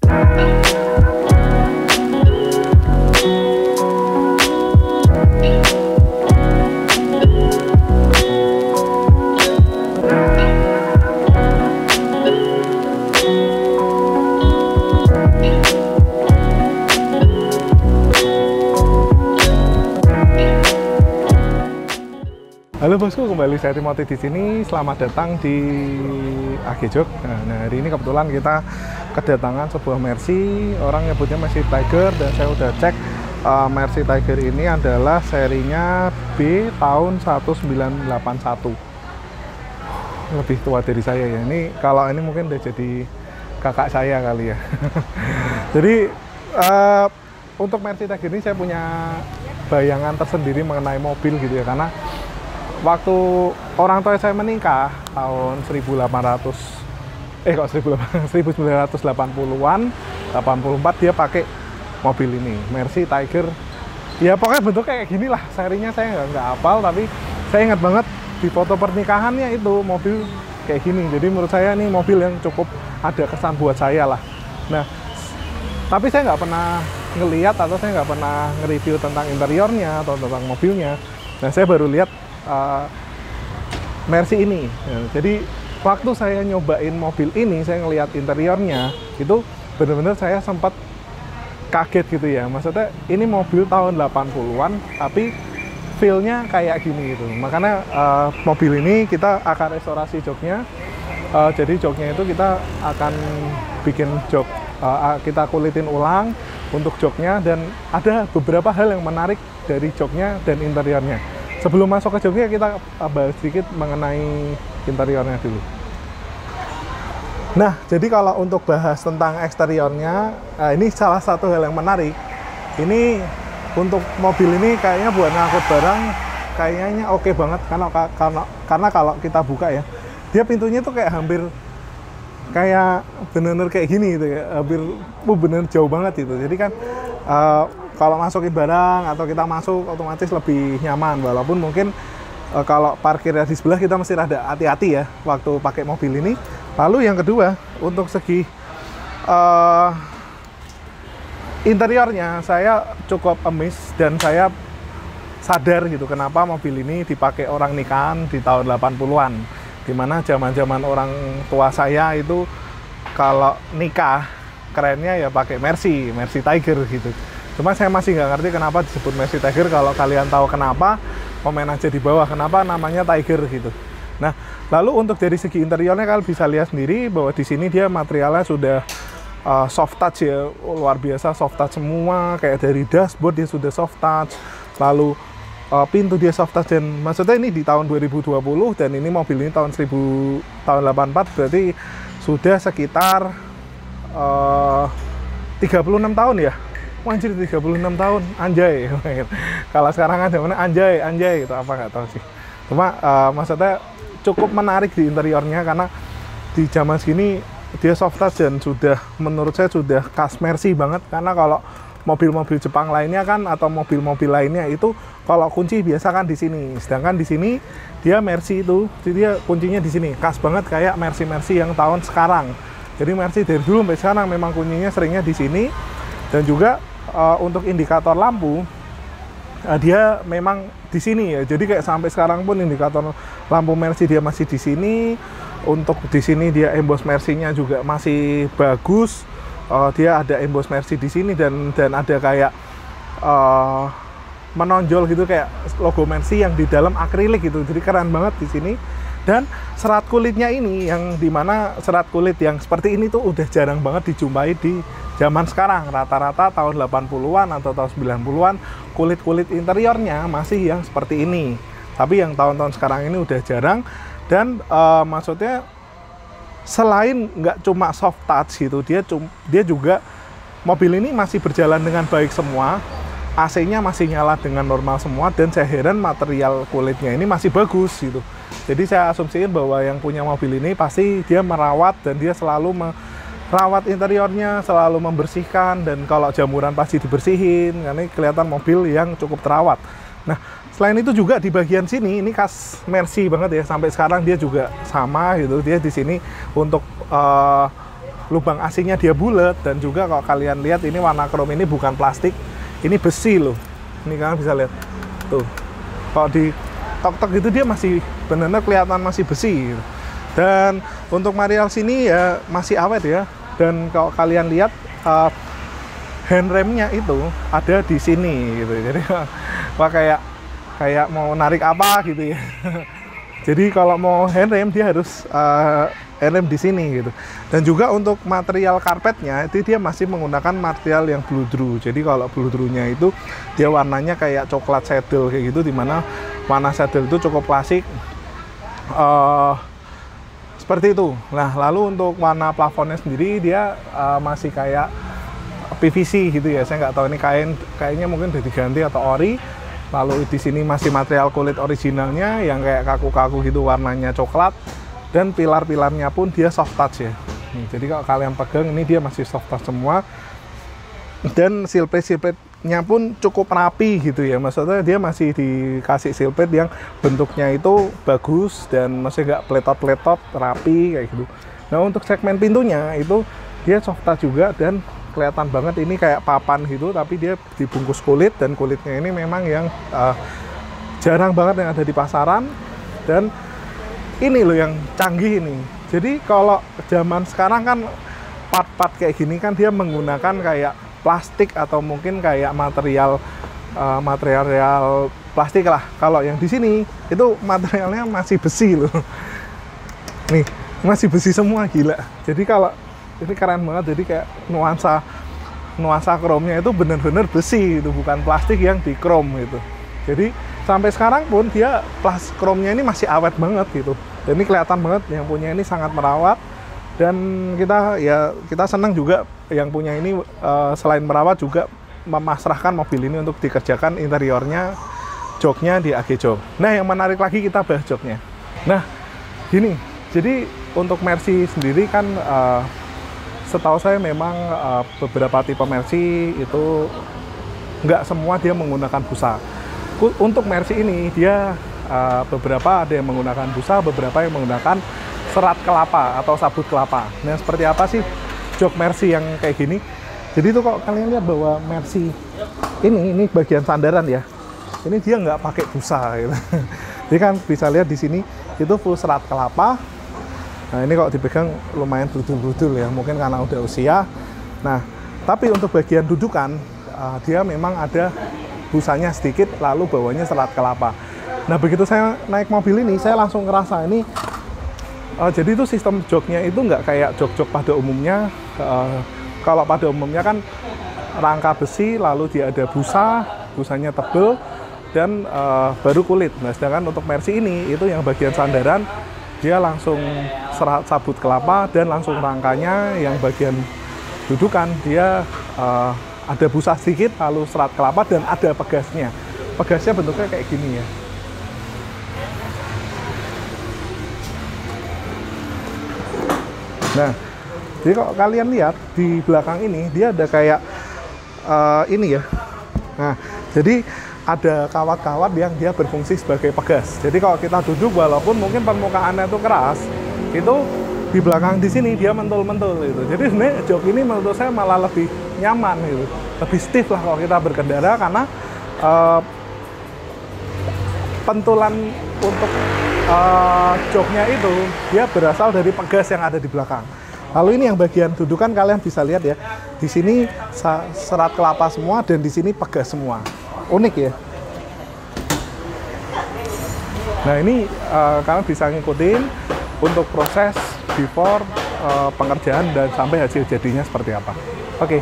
Halo bosku, kembali saya Timothy di sini. Selamat datang di AG Jog. Nah, hari ini kebetulan kita kedatangan sebuah Mercy. Orang nyebutnya Mercy Tiger, dan saya udah cek Mercy Tiger ini adalah serinya B tahun 1981. Lebih tua dari saya ya. Ini kalau ini mungkin udah jadi kakak saya kali ya. Jadi untuk Mercy Tiger ini saya punya bayangan tersendiri mengenai mobil gitu ya, karena waktu orang tua saya menikah tahun 1980-an, 84 dia pakai mobil ini, Mercy Tiger. Ya pokoknya bentuknya kayak gini lah, serinya saya nggak hafal, tapi saya ingat banget di foto pernikahannya itu mobil kayak gini. Jadi menurut saya ini mobil yang cukup ada kesan buat saya lah. Nah, tapi saya nggak pernah ngelihat atau saya nggak pernah nge-review tentang interiornya atau tentang mobilnya. Nah, saya baru lihat Mercy ini ya, jadi waktu saya nyobain mobil ini, saya ngelihat interiornya itu benar-benar saya sempat kaget gitu ya. Maksudnya ini mobil tahun 80-an tapi feel-nya kayak gini gitu. Makanya mobil ini kita akan restorasi joknya. Jadi joknya itu kita akan bikin jok, kita kulitin ulang untuk joknya, dan ada beberapa hal yang menarik dari joknya dan interiornya. Sebelum masuk ke joknya, kita bahas sedikit mengenai interiornya dulu. Nah, jadi kalau untuk bahas tentang eksteriornya, ini salah satu hal yang menarik. Ini untuk mobil ini kayaknya buat ngangkut barang, kayaknya oke banget. Karena kalau kita buka ya, dia pintunya tuh kayak hampir kayak bener-bener kayak gini gitu ya, hampir bener jauh banget gitu. Jadi kan kalau masukin barang atau kita masuk otomatis lebih nyaman, walaupun mungkin kalau parkirnya di sebelah kita mesti rada hati-hati ya waktu pakai mobil ini. Lalu yang kedua, untuk segi interiornya saya cukup amazed, dan saya sadar gitu kenapa mobil ini dipakai orang nikahan di tahun 80-an, dimana zaman-zaman orang tua saya itu kalau nikah kerennya ya pakai Mercy Tiger gitu. Cuma saya masih nggak ngerti kenapa disebut Mercy Tiger. Kalau kalian tahu kenapa, komen aja di bawah kenapa namanya Tiger gitu. Nah, lalu untuk dari segi interiornya kalian bisa lihat sendiri bahwa di sini dia materialnya sudah soft touch ya, luar biasa soft touch semua. Kayak dari dashboard dia sudah soft touch, lalu pintu dia soft touch, dan maksudnya ini di tahun 2020 dan ini mobil ini tahun 84, berarti sudah sekitar 36 tahun ya. Anjir, 36 tahun, anjay. Kalau sekarang ada mana anjay gitu, apa nggak tahu sih. Cuma maksudnya cukup menarik di interiornya, karena di zaman segini dia soft touch dan sudah, menurut saya sudah khas Mercy banget. Karena kalau mobil-mobil Jepang lainnya kan, atau mobil-mobil lainnya itu kalau kunci biasa kan di sini, sedangkan di sini dia Mercy itu dia kuncinya di sini, khas banget kayak Mercy yang tahun sekarang. Jadi Mercy dari dulu sampai sekarang memang kuncinya seringnya di sini. Dan juga untuk indikator lampu dia memang di sini ya. Jadi kayak sampai sekarang pun indikator lampu Mercy dia masih di sini. Untuk di sini dia emboss Mercy-nya juga masih bagus. Dia ada emboss Mercy di sini, dan ada kayak menonjol gitu kayak logo Mercy yang di dalam akrilik gitu. Jadi keren banget di sini. Dan serat kulitnya ini, yang dimana serat kulit yang seperti ini tuh udah jarang banget dijumpai di zaman sekarang. Rata-rata tahun 80-an atau tahun 90-an kulit-kulit interiornya masih yang seperti ini. Tapi yang tahun-tahun sekarang ini udah jarang. Dan maksudnya selain nggak cuma soft touch gitu, dia juga mobil ini masih berjalan dengan baik semua. AC-nya masih nyala dengan normal semua, dan saya heran material kulitnya ini masih bagus gitu. Jadi saya asumsiin bahwa yang punya mobil ini pasti dia merawat, dan dia selalu merawat interiornya, selalu membersihkan, dan kalau jamuran pasti dibersihin, karena ini kelihatan mobil yang cukup terawat. Nah, selain itu juga di bagian sini, ini khas Mercy banget ya, sampai sekarang dia juga sama gitu. Dia di sini untuk lubang AC-nya dia bulat, dan juga kalau kalian lihat ini warna krom ini bukan plastik, ini besi loh. Ini kalian bisa lihat tuh, kalau di tok-tok itu dia masih benar-benar kelihatan masih besi gitu. Dan untuk material sini ya masih awet ya. Dan kalau kalian lihat handremnya itu ada di sini gitu. Jadi wah kayak mau narik apa gitu ya. Jadi kalau mau handrem dia harus handrem di sini gitu. Dan juga untuk material karpetnya itu dia masih menggunakan material yang bludru. Jadi kalau bludrunya itu dia warnanya kayak coklat saddle kayak gitu, dimana warna saddle itu cukup klasik seperti itu. Nah, lalu untuk warna plafonnya sendiri dia masih kayak PVC gitu ya. Saya nggak tahu ini kayaknya mungkin udah diganti atau ori. Lalu di sini masih material kulit originalnya yang kayak kaku-kaku gitu, warnanya coklat, dan pilar-pilarnya pun dia soft touch ya. Nih, jadi kalau kalian pegang ini dia masih soft touch semua, dan seal plate-nya pun cukup rapi gitu ya. Maksudnya dia masih dikasih seal plate yang bentuknya itu bagus dan masih nggak pletot-pletot, rapi kayak gitu. Nah, untuk segmen pintunya itu dia soft touch juga, dan kelihatan banget ini kayak papan gitu, tapi dia dibungkus kulit, dan kulitnya ini memang yang jarang banget yang ada di pasaran. Dan ini loh yang canggih ini. Jadi kalau zaman sekarang kan part-part kayak gini kan dia menggunakan kayak plastik atau mungkin kayak material plastik lah. Kalau yang di sini itu materialnya masih besi loh. Nih, masih besi semua, gila. Jadi kalau ini keren banget, jadi kayak nuansa kromnya itu bener-bener besi itu, bukan plastik yang di krom gitu. Jadi sampai sekarang pun dia kromnya ini masih awet banget gitu. Dan ini kelihatan banget yang punya ini sangat merawat, dan kita senang juga yang punya ini selain merawat juga memasrahkan mobil ini untuk dikerjakan interiornya, joknya di AG Jok. Nah, yang menarik lagi kita bahas joknya. Nah, gini, jadi untuk Mercy sendiri kan setahu saya memang beberapa tipe Mercy itu nggak semua dia menggunakan busa. Untuk Mercy ini dia beberapa ada yang menggunakan busa, beberapa yang menggunakan serat kelapa atau sabut kelapa. Nah, seperti apa sih jok Mercy yang kayak gini? Jadi itu kok kalian lihat bahwa Mercy ini bagian sandaran ya. Ini dia nggak pakai busa gitu. Jadi kan bisa lihat di sini itu full serat kelapa. Nah, ini kalau dipegang lumayan brudul-brudul ya, mungkin karena udah usia. Nah, tapi untuk bagian dudukan dia memang ada busanya sedikit, lalu bawahnya serat kelapa. Nah, begitu saya naik mobil ini, saya langsung ngerasa ini jadi itu sistem joknya itu nggak kayak jok-jok pada umumnya. Kalau pada umumnya kan rangka besi, lalu dia ada busanya tebel, dan baru kulit. Nah, sedangkan untuk Mercy ini itu yang bagian sandaran dia langsung serat sabut kelapa, dan langsung rangkanya yang bagian dudukan dia ada busa sedikit, lalu serat kelapa, dan ada pegasnya. Pegasnya bentuknya kayak gini ya. Nah, jadi kalau kalian lihat di belakang ini dia ada kayak ini ya. Nah, jadi ada kawat-kawat yang dia berfungsi sebagai pegas. Jadi kalau kita duduk, walaupun mungkin permukaannya itu keras, itu di belakang di sini dia mentul-mentul gitu. Jadi sebenarnya jok ini menurut saya malah lebih nyaman gitu, lebih stiff lah kalau kita berkendara, karena pentulan untuk joknya itu dia berasal dari pegas yang ada di belakang. Lalu ini yang bagian dudukan kalian bisa lihat ya. Di sini serat kelapa semua, dan di sini pegas semua. Unik ya. Nah, ini kalian bisa ngikutin untuk proses before pengerjaan dan sampai hasil jadinya seperti apa. Oke.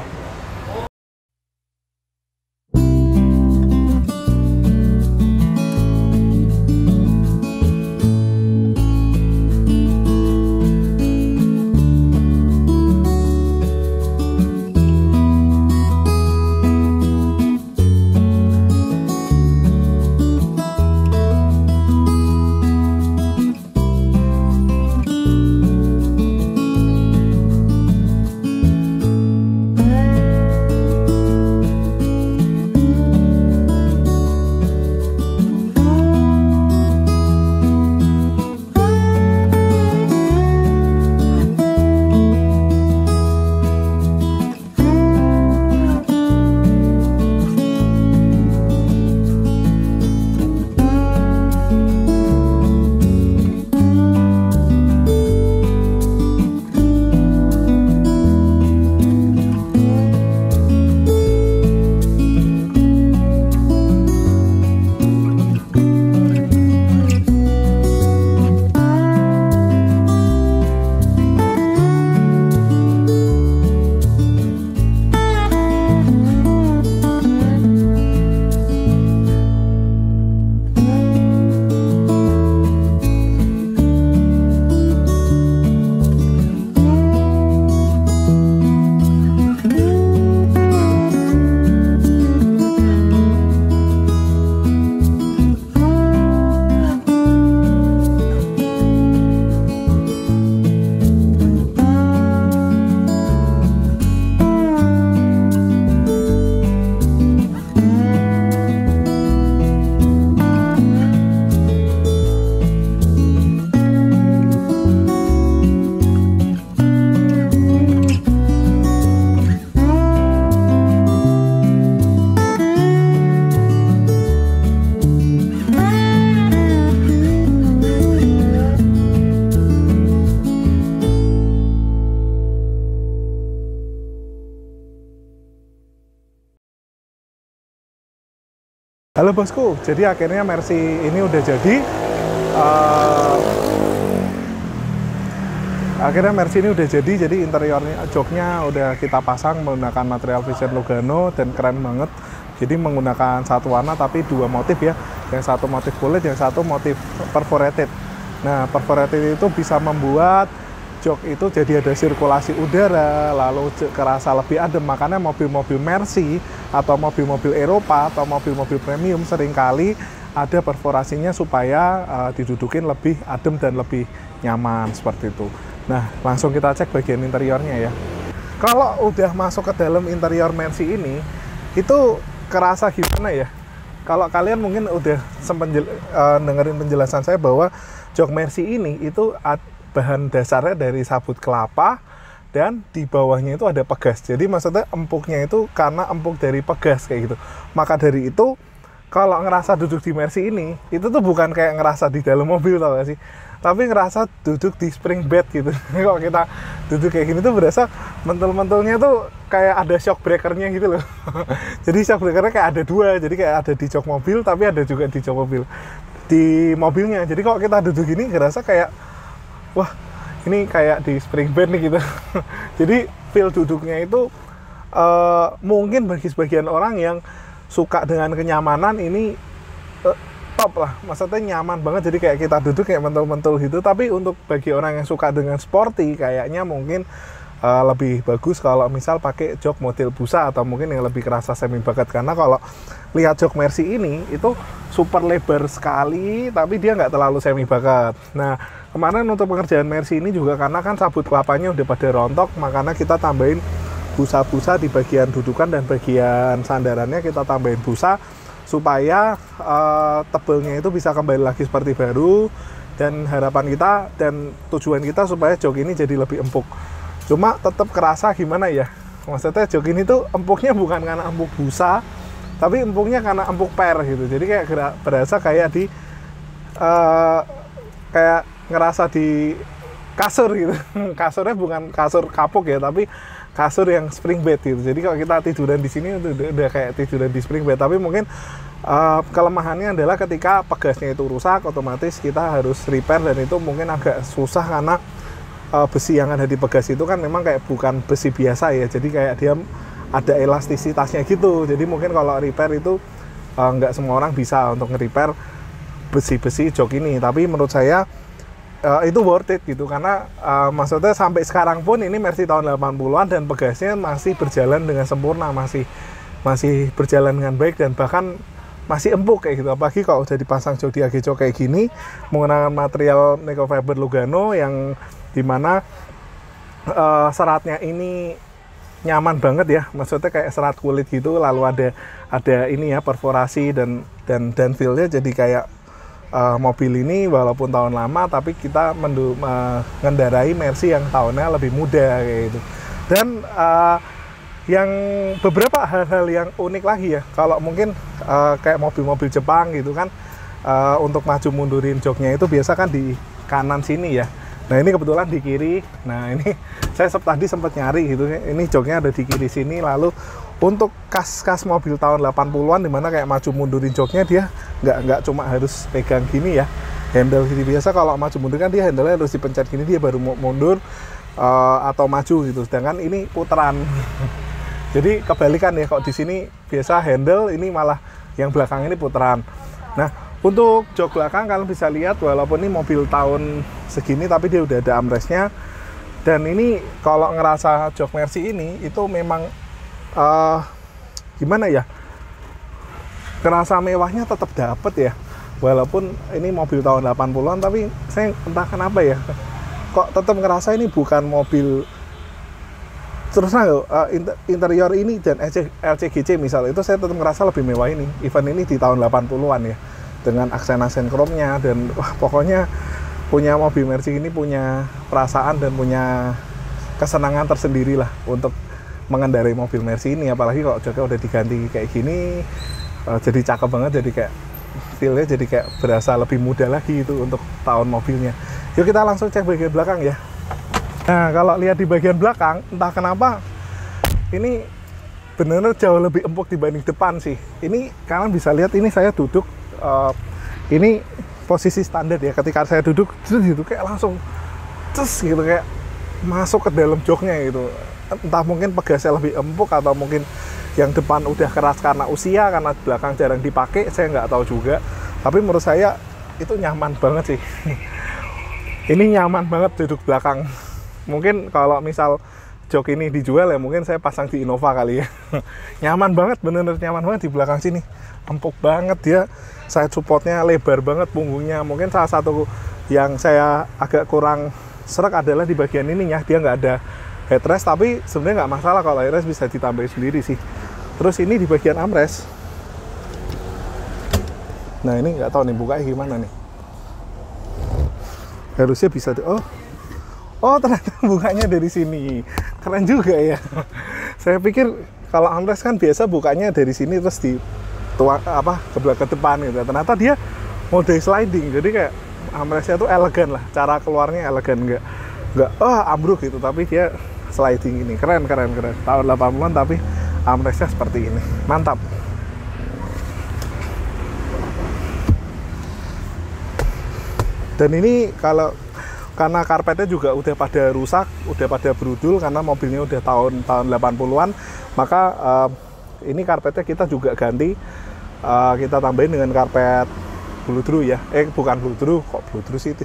Halo bosku, jadi akhirnya Mercy ini udah jadi. Uh, Akhirnya Mercy ini udah jadi interiornya, joknya udah kita pasang menggunakan material Vision Lugano dan keren banget. Jadi menggunakan satu warna tapi dua motif ya, yang satu motif kulit, yang satu motif perforated. Nah, perforated itu bisa membuat jok itu jadi ada sirkulasi udara, lalu kerasa lebih adem. Makanya mobil-mobil Mercy atau mobil-mobil Eropa atau mobil-mobil premium seringkali ada perforasinya supaya didudukin lebih adem dan lebih nyaman seperti itu. Nah, langsung kita cek bagian interiornya ya. Kalau udah masuk ke dalam interior Mercy ini, itu kerasa gimana ya? Kalau kalian mungkin udah sempat dengerin penjelasan saya bahwa jok Mercy ini itu bahan dasarnya dari sabut kelapa dan di bawahnya itu ada pegas. Jadi maksudnya empuknya itu karena empuk dari pegas kayak gitu. Maka dari itu kalau ngerasa duduk di Mercy ini, itu tuh bukan kayak ngerasa di dalam mobil tau gak sih? Tapi ngerasa duduk di spring bed gitu. Kalau kita duduk kayak gini tuh berasa mentul-mentulnya tuh kayak ada shock breakernya gitu loh. Jadi shock breakernya kayak ada dua, jadi kayak ada di jok mobil tapi ada juga di jok mobil di mobilnya. Jadi kalau kita duduk gini ngerasa kayak wah ini kayak di spring bed nih gitu. Jadi feel duduknya itu mungkin bagi sebagian orang yang suka dengan kenyamanan ini top lah, maksudnya nyaman banget, jadi kayak kita duduk kayak mentul-mentul gitu. Tapi untuk bagi orang yang suka dengan sporty kayaknya mungkin lebih bagus kalau misal pakai jok model busa atau mungkin yang lebih kerasa semi bucket. Karena kalau lihat jok Mercy ini itu super lebar sekali tapi dia nggak terlalu semi bucket. Nah, kemarin untuk pengerjaan Mercy ini juga karena kan sabut kelapanya udah pada rontok, makanya kita tambahin busa-busa di bagian dudukan dan bagian sandarannya kita tambahin busa supaya tebelnya itu bisa kembali lagi seperti baru. Dan harapan kita dan tujuan kita supaya jok ini jadi lebih empuk. Cuma tetap kerasa gimana ya, maksudnya jok ini tuh empuknya bukan karena empuk busa, tapi empuknya karena empuk per gitu. Jadi kayak berasa kayak di kayak ngerasa di kasur gitu. Kasurnya bukan kasur kapuk ya, tapi kasur yang spring bed gitu. Jadi kalau kita tiduran di sini udah kayak tiduran di spring bed. Tapi mungkin kelemahannya adalah ketika pegasnya itu rusak, otomatis kita harus repair dan itu mungkin agak susah karena besi yang ada di pegas itu kan memang kayak bukan besi biasa ya. Jadi kayak dia ada elastisitasnya gitu. Jadi mungkin kalau repair itu nggak semua orang bisa untuk nge-repair besi-besi jok ini. Tapi menurut saya itu worth it gitu, karena maksudnya sampai sekarang pun ini Mercy tahun 80-an dan pegasnya masih berjalan dengan sempurna, masih berjalan dengan baik dan bahkan masih empuk kayak gitu. Apalagi kalau udah dipasang jok di agi jok kayak gini menggunakan material microfiber Lugano yang dimana seratnya ini nyaman banget ya, maksudnya kayak serat kulit gitu, lalu ada ini ya perforasi dan feel-nya jadi kayak mobil ini walaupun tahun lama tapi kita mengendarai Mercy yang tahunnya lebih muda kayak gitu. Dan yang beberapa hal-hal yang unik lagi ya, kalau mungkin kayak mobil-mobil Jepang gitu kan, untuk maju mundurin joknya itu biasa kan di kanan sini ya. Nah ini kebetulan di kiri. Nah ini saya tadi sempat nyari gitu, ini joknya ada di kiri sini. Lalu untuk kas mobil tahun 80-an dimana kayak maju mundurin joknya dia nggak cuma harus pegang gini ya, handle gini. Biasa kalau maju mundur kan dia handle harus dipencet gini dia baru mau mundur atau maju gitu. Sedangkan ini putaran. Jadi kebalikan ya, kalau di sini biasa handle, ini malah yang belakang ini putaran. Nah untuk jok belakang kalian bisa lihat walaupun ini mobil tahun segini tapi dia udah ada armrestnya. Dan ini kalau ngerasa jok Mercy ini itu memang gimana ya, kerasa mewahnya tetap dapet ya, walaupun ini mobil tahun 80-an tapi saya entah kenapa ya kok tetap ngerasa ini bukan mobil. Terusnya interior ini dan LCGC misalnya itu saya tetap ngerasa lebih mewah ini, even ini di tahun 80-an ya, dengan aksen-aksen chrome-nya dan wah pokoknya punya mobil Mercy ini punya perasaan dan punya kesenangan tersendiri lah untuk mengendarai mobil Mercy ini. Apalagi kalau joknya udah diganti kayak gini, jadi cakep banget, jadi kayak feel-nya jadi kayak berasa lebih muda lagi itu untuk tahun mobilnya. Yuk kita langsung cek bagian belakang ya. Nah kalau lihat di bagian belakang entah kenapa ini bener-bener jauh lebih empuk dibanding depan sih. Ini kalian bisa lihat, ini saya duduk, ini posisi standar ya. Ketika saya duduk, gitu kayak langsung gitu, kayak masuk ke dalam joknya gitu. Entah mungkin pegasnya lebih empuk atau mungkin yang depan udah keras karena usia, karena belakang jarang dipakai, saya nggak tahu juga. Tapi menurut saya itu nyaman banget sih. Ini nyaman banget duduk belakang. Mungkin kalau misal jok ini dijual ya mungkin saya pasang di Innova kali ya. Nyaman banget, bener-bener nyaman banget di belakang sini. Empuk banget dia, side supportnya lebar banget punggungnya. Mungkin salah satu yang saya agak kurang serak adalah di bagian ininya, dia nggak ada headrest, tapi sebenarnya nggak masalah kalau headrest bisa ditambahin sendiri sih. Terus ini di bagian armrest, nah ini nggak tahu nih bukanya gimana nih. Harusnya bisa oh ternyata bukanya dari sini. Keren juga ya. Saya pikir kalau armrest kan biasa bukanya dari sini terus di ke belakang depan gitu. Ternyata dia mode sliding. Jadi kayak armrestnya tuh elegan lah. Cara keluarnya elegan, nggak ambruk gitu, tapi dia sliding ini. Keren. Tahun 80-an tapi armrestnya seperti ini. Mantap. Dan ini karena karpetnya juga udah pada rusak, udah pada berudul karena mobilnya udah tahun 80-an, maka ini karpetnya kita juga ganti, kita tambahin dengan karpet bluedrue ya. Bukan bluedrue, kok bluedrue sih,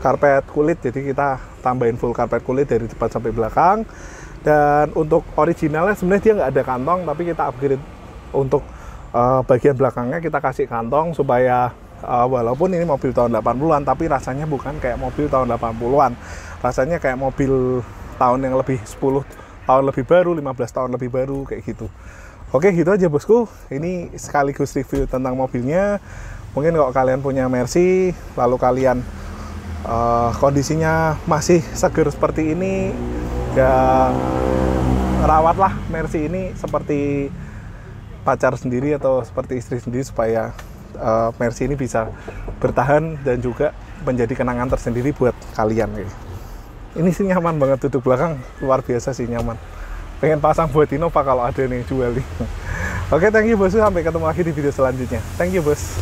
karpet kulit. Jadi kita tambahin full karpet kulit dari depan sampai belakang. Dan untuk originalnya sebenarnya dia nggak ada kantong, tapi kita upgrade untuk bagian belakangnya kita kasih kantong supaya walaupun ini mobil tahun 80-an, tapi rasanya bukan kayak mobil tahun 80-an. Rasanya kayak mobil tahun yang lebih 10 tahun lebih baru, 15 tahun lebih baru, kayak gitu. Oke, gitu aja bosku. Ini sekaligus review tentang mobilnya. Mungkin kalau kalian punya Mercy, lalu kalian kondisinya masih seger seperti ini, ya rawatlah Mercy ini seperti pacar sendiri atau seperti istri sendiri supaya Mercy ini bisa bertahan dan juga menjadi kenangan tersendiri buat kalian. Ini sih nyaman banget, duduk belakang luar biasa sih nyaman. Pengen pasang buat Innova kalau ada nih jual nih. Oke, thank you bos, sampai ketemu lagi di video selanjutnya. Thank you bos.